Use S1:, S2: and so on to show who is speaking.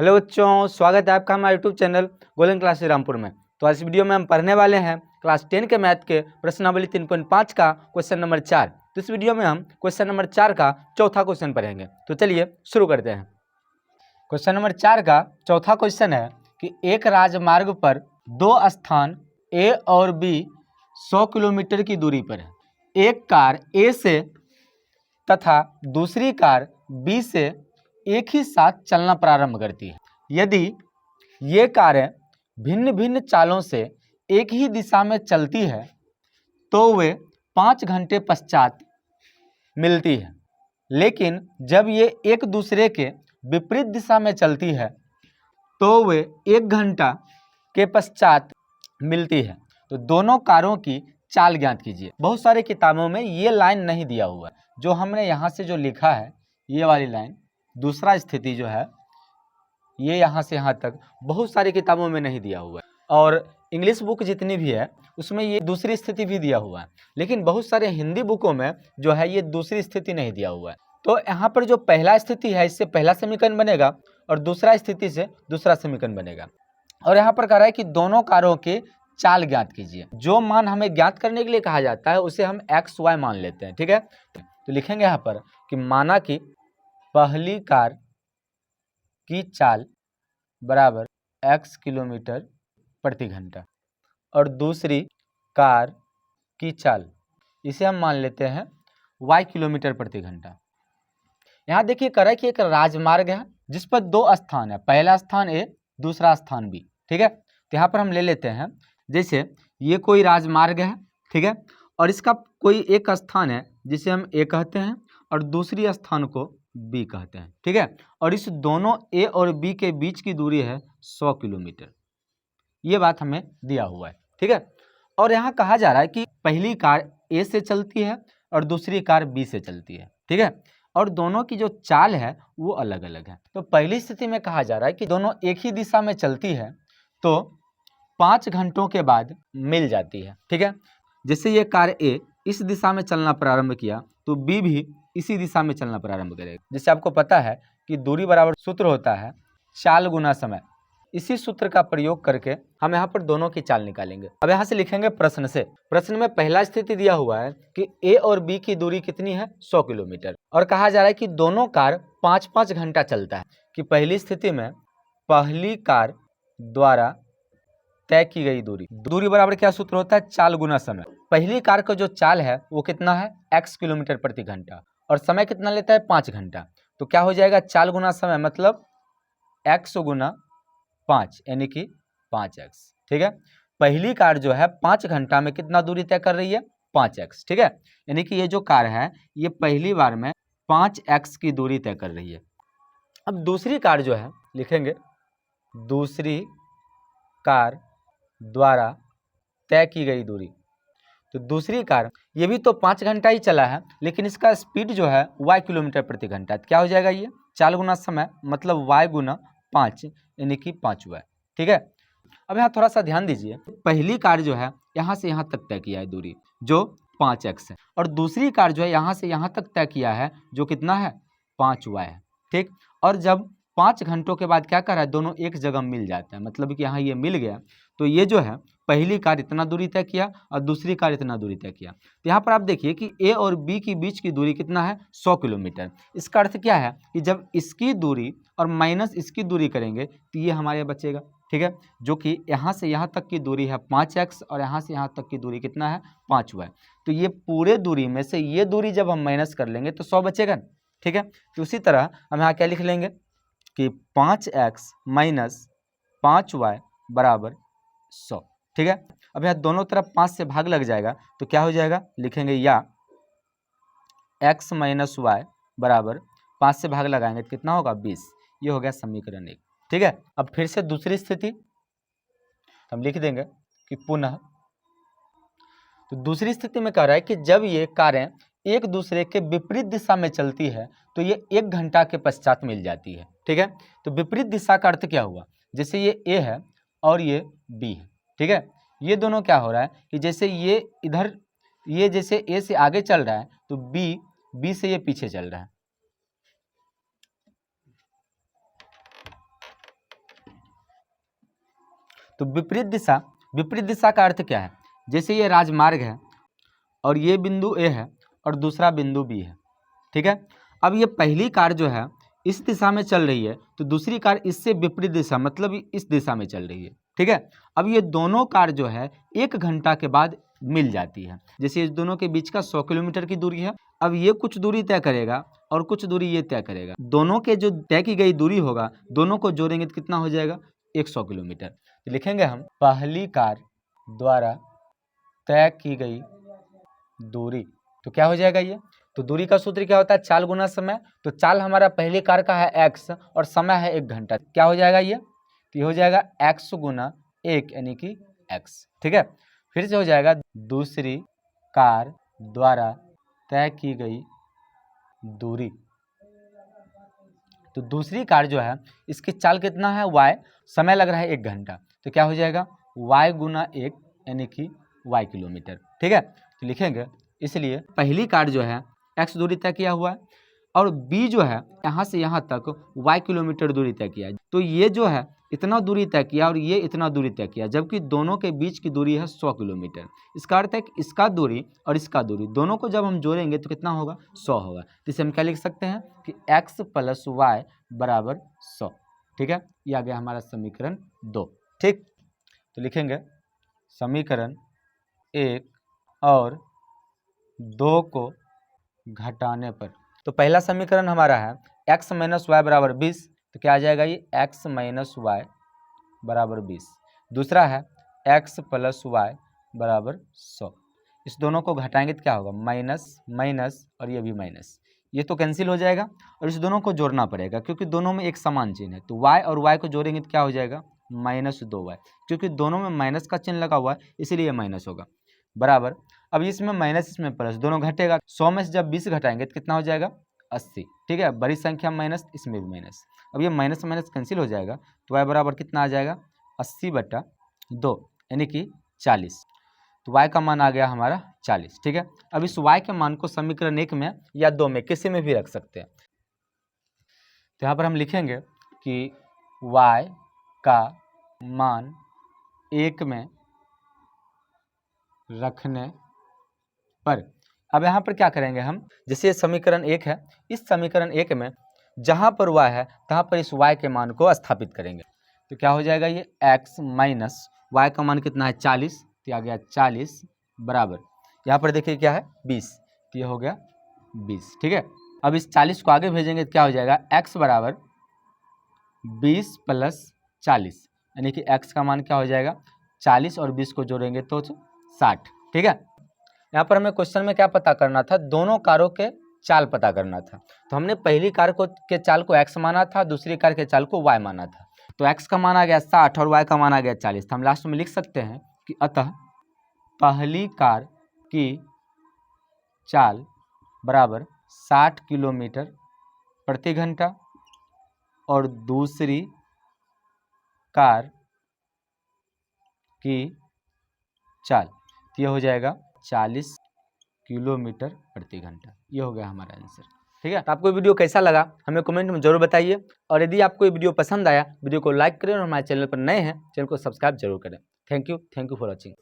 S1: Hello बच्चों, स्वागत है आपका हमारे YouTube channel golden class Rampur में। तो आज वीडियो में हम पढ़ने वाले हैं क्लास 10 के मैथ के प्रश्नावली 3.5 का क्वेश्चन नंबर 4। तो इस वीडियो में हम क्वेश्चन नंबर 4 का चौथा क्वेश्चन पढ़ेंगे। तो चलिए शुरू करते हैं। क्वेश्चन नंबर 4 का चौथा क्वेश्चन है कि एक राजमार्ग पर दो स्थान ए और बी 100 किलोमीटर की दूरी पर है। एक कार ए से तथा दूसरी कार बी से एक ही साथ चलना प्रारंभ करती है। यदि ये कारें भिन्न भिन्न चालों से एक ही दिशा में चलती है तो वे 5 घंटे पश्चात मिलती है, लेकिन जब ये एक दूसरे के विपरीत दिशा में चलती है तो वे 1 घंटा के पश्चात मिलती है। तो दोनों कारों की चाल ज्ञात कीजिए। बहुत सारे किताबों में ये लाइन नहीं दिया हुआ है, जो हमने यहाँ से जो लिखा है ये वाली लाइन, दूसरा स्थिति जो है ये यहाँ से यहाँ तक बहुत सारी किताबों में नहीं दिया हुआ है, और इंग्लिश बुक जितनी भी है उसमें ये दूसरी स्थिति भी दिया हुआ है, लेकिन बहुत सारे हिंदी बुकों में जो है ये दूसरी स्थिति नहीं दिया हुआ है। तो यहाँ पर जो पहला स्थिति है इससे पहला समीकरण बनेगा और दूसरा स्थिति से दूसरा समीकरण बनेगा। और यहाँ पर कह रहा है कि दोनों कारों के चाल ज्ञात कीजिए। जो मान हमें ज्ञात करने के लिए कहा जाता है उसे हम एक्स वाई मान लेते हैं, ठीक है। तो लिखेंगे यहाँ पर कि माना कि पहली कार की चाल बराबर x किलोमीटर प्रति घंटा और दूसरी कार की चाल इसे हम मान लेते हैं y किलोमीटर प्रति घंटा। यहाँ देखिए कह रहा है कि एक राजमार्ग है जिस पर दो स्थान है, पहला स्थान A दूसरा स्थान B, ठीक है। तो यहाँ पर हम ले लेते हैं जैसे ये कोई राजमार्ग है, ठीक है, और इसका कोई एक स्थान है जिसे हम A कहते हैं और दूसरी स्थान को B कहते हैं, ठीक है। और इस दोनों A और B के बीच की दूरी है 100 किलोमीटर। ये बात हमें दिया हुआ है, ठीक है। और यहाँ कहा जा रहा है कि पहली कार A से चलती है और दूसरी कार B से चलती है, ठीक है, और दोनों की जो चाल है वो अलग अलग है। तो पहली स्थिति में कहा जा रहा है कि दोनों एक ही दिशा में चलती है तो 5 घंटों के बाद मिल जाती है, ठीक है। जैसे ये कार A इस दिशा में चलना प्रारंभ किया तो B भी इसी दिशा में चलना प्रारंभ करेगा। जैसे आपको पता है कि दूरी बराबर सूत्र होता है चाल गुना समय। इसी सूत्र का प्रयोग करके हम यहाँ पर दोनों की चाल निकालेंगे। अब यहाँ से लिखेंगे प्रश्न से। प्रश्न में पहला स्थिति दिया हुआ है कि A और B की दूरी कितनी है 100 किलोमीटर, और कहा जा रहा है कि दोनों कार 5-5 घंटा चलता है। कि पहली स्थिति में पहली कार द्वारा तय की गई दूरी बराबर क्या सूत्र होता है चाल गुना समय। पहली कार का जो चाल है वो कितना है x किलोमीटर प्रति घंटा और समय कितना लेता है 5 घंटा। तो क्या हो जाएगा चाल गुना समय मतलब x गुना 5 यानी कि 5x, ठीक है। पहली कार जो है 5 घंटा में कितना दूरी तय कर रही है 5x, ठीक है। यानी कि ये जो कार है ये पहली बार में 5x की दूरी तय कर रही है। अब दूसरी कार जो है लिखेंगे दूसरी कार द्वारा तय की गई दूरी। तो दूसरी कार ये भी तो 5 घंटा ही चला है, लेकिन इसका स्पीड जो है y किलोमीटर प्रति घंटा। तो क्या हो जाएगा ये चाल गुना समय मतलब y गुना 5 यानी कि 5y, ठीक है। अब यहाँ थोड़ा सा ध्यान दीजिए, पहली कार जो है यहाँ से यहाँ तक तय किया है दूरी जो 5x है, और दूसरी कार जो है यहाँ से यहाँ तक तय किया है जो कितना है 5y है, ठीक। और जब 5 घंटों के बाद क्या कर रहा है दोनों एक जगह मिल जाता है, मतलब कि यहाँ ये मिल गया तो ये जो है पहली कार इतना दूरी तय किया और दूसरी कार इतना दूरी तय किया। तो यहाँ पर आप देखिए कि A और B के बीच की दूरी कितना है 100 किलोमीटर। इसका अर्थ क्या है कि जब इसकी दूरी और माइनस इसकी दूरी करेंगे तो ये हमारे बचेगा, ठीक है, जो कि यहाँ से यहाँ तक की दूरी है 5x और यहाँ से यहाँ तक की दूरी कितना है 5y। तो ये पूरे दूरी में से ये दूरी जब हम माइनस कर लेंगे तो 100 बचेगा, ठीक है। तो उसी तरह हम यहाँ क्या लिख लेंगे कि 5x माइनस 5y बराबर 100, ठीक है। अब यहाँ दोनों तरफ 5 से भाग लग जाएगा तो क्या हो जाएगा लिखेंगे या x माइनस वाई बराबर 5 से भाग लगाएंगे तो कितना होगा 20। ये हो गया समीकरण 1, ठीक है। अब फिर से दूसरी स्थिति हम लिख देंगे कि पुनः। तो दूसरी स्थिति में कह रहा है कि जब ये कारें एक दूसरे के विपरीत दिशा में चलती है तो ये 1 घंटा के पश्चात मिल जाती है, ठीक है। तो विपरीत दिशा का अर्थ क्या हुआ, जैसे ये A है और ये B है, ठीक है। ये दोनों क्या हो रहा है कि जैसे ये इधर ये जैसे A से आगे चल रहा है तो B से ये पीछे चल रहा है। तो विपरीत दिशा का अर्थ क्या है? जैसे ये राजमार्ग है और ये बिंदु ए है और दूसरा बिंदु बी है, ठीक है। अब ये पहली कार जो है इस दिशा में चल रही है, तो दूसरी कार इससे विपरीत दिशा मतलब इस दिशा में चल रही है, ठीक है। अब ये दोनों कार जो है 1 घंटा के बाद मिल जाती है। जैसे इस दोनों के बीच का 100 किलोमीटर की दूरी है। अब ये कुछ दूरी तय करेगा और कुछ दूरी ये तय करेगा। दोनों के जो तय की गई दूरी होगा, दोनों को जोड़ेंगे तो कितना हो जाएगा? 100 किलोमीटर। तो लिखेंगे हम पहली कार द्वारा तय की गई दूरी। तो क्या हो जाएगा ये? तो दूरी का सूत्र क्या होता है? चाल गुना समय। तो चाल हमारा पहली कार का है x और समय है 1 घंटा। क्या हो जाएगा ये? तो ये हो जाएगा x गुना 1 यानी कि x, ठीक है। फिर से हो जाएगा दूसरी कार द्वारा तय की गई दूरी। तो दूसरी कार जो है इसकी चाल कितना है? y, समय लग रहा है 1 घंटा। तो क्या हो जाएगा? y गुना 1 यानी कि y किलोमीटर, ठीक है। तो लिखेंगे इसलिए पहली कार जो है x दूरी तय किया हुआ है और b जो है यहाँ से यहाँ तक y किलोमीटर दूरी तय किया है। तो ये जो है इतना दूरी तय किया और ये इतना दूरी तय किया, जबकि दोनों के बीच की दूरी है 100 किलोमीटर। इसका अर्थ है कि इसका दूरी और इसका दूरी दोनों को जब हम जोड़ेंगे तो कितना होगा? 100 होगा। तो इसे हम क्या लिख सकते हैं कि x + y बराबर 100, ठीक है। ये आ गया हमारा समीकरण 2, ठीक। तो लिखेंगे समीकरण 1 और 2 को घटाने पर। तो पहला समीकरण हमारा है x - y बराबर 20। तो क्या आ जाएगा ये? x - y बराबर 20। दूसरा है x + y बराबर 100। इस दोनों को घटाएंगे तो क्या होगा? माइनस माइनस और ये भी माइनस, ये तो कैंसिल हो जाएगा और इस दोनों को जोड़ना पड़ेगा क्योंकि दोनों में एक समान चिन्ह है। तो y और y को जोड़ेंगे तो क्या हो जाएगा? -2y, क्योंकि दोनों में माइनस का चिन्ह लगा हुआ है इसीलिए माइनस होगा, बराबर। अब इसमें माइनस इसमें प्लस, दोनों घटेगा। 100 में से जब 20 घटाएंगे तो कितना हो जाएगा? 80, ठीक है। बड़ी संख्या माइनस, इसमें भी माइनस। अब ये माइनस माइनस कैंसिल हो जाएगा तो y बराबर कितना आ जाएगा? 80/2 यानी कि 40। तो y का मान आ गया हमारा 40, ठीक है। अब इस y के मान को समीकरण 1 में या 2 में किसी में भी रख सकते हैं। तो यहाँ पर हम लिखेंगे कि y का मान 1 में रखने पर। अब यहाँ पर क्या करेंगे हम? जैसे समीकरण 1 है, इस समीकरण 1 में जहाँ पर y है तहाँ पर इस y के मान को स्थापित करेंगे। तो क्या हो जाएगा ये? x माइनस y का मान कितना है? 40। तो आ गया 40 बराबर, यहाँ पर देखिए क्या है? 20। तो ये हो गया 20, ठीक है। अब इस 40 को आगे भेजेंगे तो क्या हो जाएगा? x बराबर 20 + 40 यानी कि x का मान क्या हो जाएगा? 40 और 20 को जोड़ेंगे तो 60, ठीक है। यहाँ पर हमें क्वेश्चन में क्या पता करना था? दोनों कारों के चाल पता करना था। तो हमने पहली कार को के चाल को x माना था, दूसरी कार के चाल को y माना था। तो x का मान आ गया 60 और y का मान आ गया 40। तो हम लास्ट में लिख सकते हैं कि अतः पहली कार की चाल बराबर 60 किलोमीटर प्रति घंटा और दूसरी कार की चाल ये हो जाएगा 40 किलोमीटर प्रति घंटा। ये हो गया हमारा आंसर, ठीक है। तो आपको वीडियो कैसा लगा हमें कमेंट में जरूर बताइए और यदि आपको ये वीडियो पसंद आया वीडियो को लाइक करें और हमारे चैनल पर नए हैं चैनल को सब्सक्राइब जरूर करें। Thank you for watching.